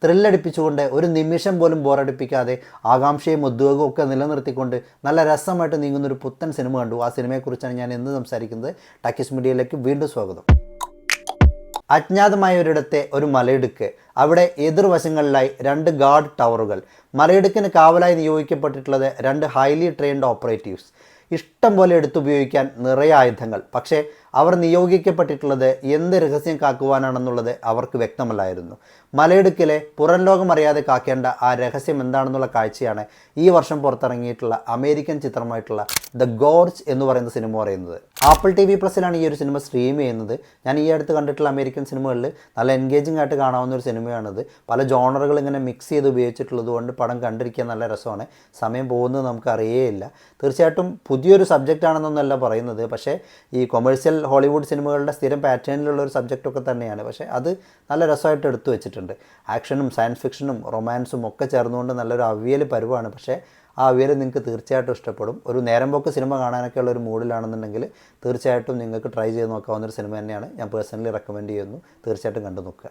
ത്രില്ലടിപ്പിച്ചുകൊണ്ട് ഒരു നിമിഷം പോലും ബോറടിപ്പിക്കാതെ ആകാംക്ഷയും ഉദ്യോഗവും ഒക്കെ നിലനിർത്തിക്കൊണ്ട് നല്ല രസമായിട്ട് നീങ്ങുന്നൊരു പുത്തൻ സിനിമ കണ്ടു. ആ സിനിമയെക്കുറിച്ചാണ് ഞാൻ ഇന്ന് സംസാരിക്കുന്നത്. ടക്കീസ് മീഡിയയിലേക്ക് വീണ്ടും സ്വാഗതം. അജ്ഞാതമായ ഒരിടത്തെ ഒരു മലയിടുക്ക്, അവിടെ എതിർവശങ്ങളിലായി 2 ഗാർഡ് ടവറുകൾ. മലയിടുക്കിന് കാവലായി നിയോഗിക്കപ്പെട്ടിട്ടുള്ളത് 2 ഹൈലി ട്രെയിൻഡ് ഓപ്പറേറ്റീവ്സ്. ഇഷ്ടം പോലെ എടുത്തുപയോഗിക്കാൻ നിറയെ ആയുധങ്ങൾ. പക്ഷേ അവർ നിയോഗിക്കപ്പെട്ടിട്ടുള്ളത് എന്ത് രഹസ്യം കാക്കുവാനാണെന്നുള്ളത് അവർക്ക് വ്യക്തമല്ലായിരുന്നു. മലയിടുക്കിലെ പുറം ലോകം അറിയാതെ കാക്കേണ്ട ആ രഹസ്യം എന്താണെന്നുള്ള കാഴ്ചയാണ് ഈ വർഷം പുറത്തിറങ്ങിയിട്ടുള്ള അമേരിക്കൻ ചിത്രമായിട്ടുള്ള ദ ഗോർജ് എന്ന് പറയുന്ന സിനിമ പറയുന്നത്. ആപ്പിൾ TV+ലാണ് ഈ ഒരു സിനിമ സ്ട്രീം ചെയ്യുന്നത്. ഞാൻ ഈ അടുത്ത് കണ്ടിട്ടുള്ള അമേരിക്കൻ സിനിമകളിൽ നല്ല എൻഗേജിംഗ് ആയിട്ട് കാണാവുന്ന ഒരു സിനിമയാണിത്. പല ജോണറുകൾ ഇങ്ങനെ മിക്സ് ചെയ്ത് ഉപയോഗിച്ചിട്ടുള്ളത് കൊണ്ട് പടം കണ്ടിരിക്കാൻ നല്ല രസമാണ്. സമയം പോകുന്നത് നമുക്ക് അറിയേയില്ല. തീർച്ചയായിട്ടും പുതിയൊരു സബ്ജക്റ്റ് ആണെന്നൊന്നല്ല പറയുന്നത്, പക്ഷേ ഈ കൊമേഴ്സ്യൽ ഹോളിവുഡ് സിനിമകളുടെ സ്ഥിരം പാറ്റേണിലുള്ള ഒരു സബ്ജക്റ്റൊക്കെ തന്നെയാണ്. പക്ഷേ അത് നല്ല രസമായിട്ട് എടുത്തു വെച്ചിട്ടുണ്ട്. ആക്ഷനും സയൻസ് ഫിക്ഷനും റൊമാൻസും ഒക്കെ ചേർന്നുകൊണ്ട് നല്ലൊരു അവിയൽ പരുവാണ്. പക്ഷേ ആ അവിയൽ നിങ്ങൾക്ക് തീർച്ചയായിട്ടും ഇഷ്ടപ്പെടും. ഒരു നേരം പോക്ക് സിനിമ കാണാനൊക്കെ ഉള്ള ഒരു മൂഡിലാണെന്നുണ്ടെങ്കിൽ തീർച്ചയായിട്ടും നിങ്ങൾക്ക് ട്രൈ ചെയ്ത് നോക്കാവുന്നൊരു സിനിമ തന്നെയാണ്. ഞാൻ പേഴ്സണലി റെക്കമെൻഡ് ചെയ്യുന്നു. തീർച്ചയായിട്ടും കണ്ടു നോക്കുക.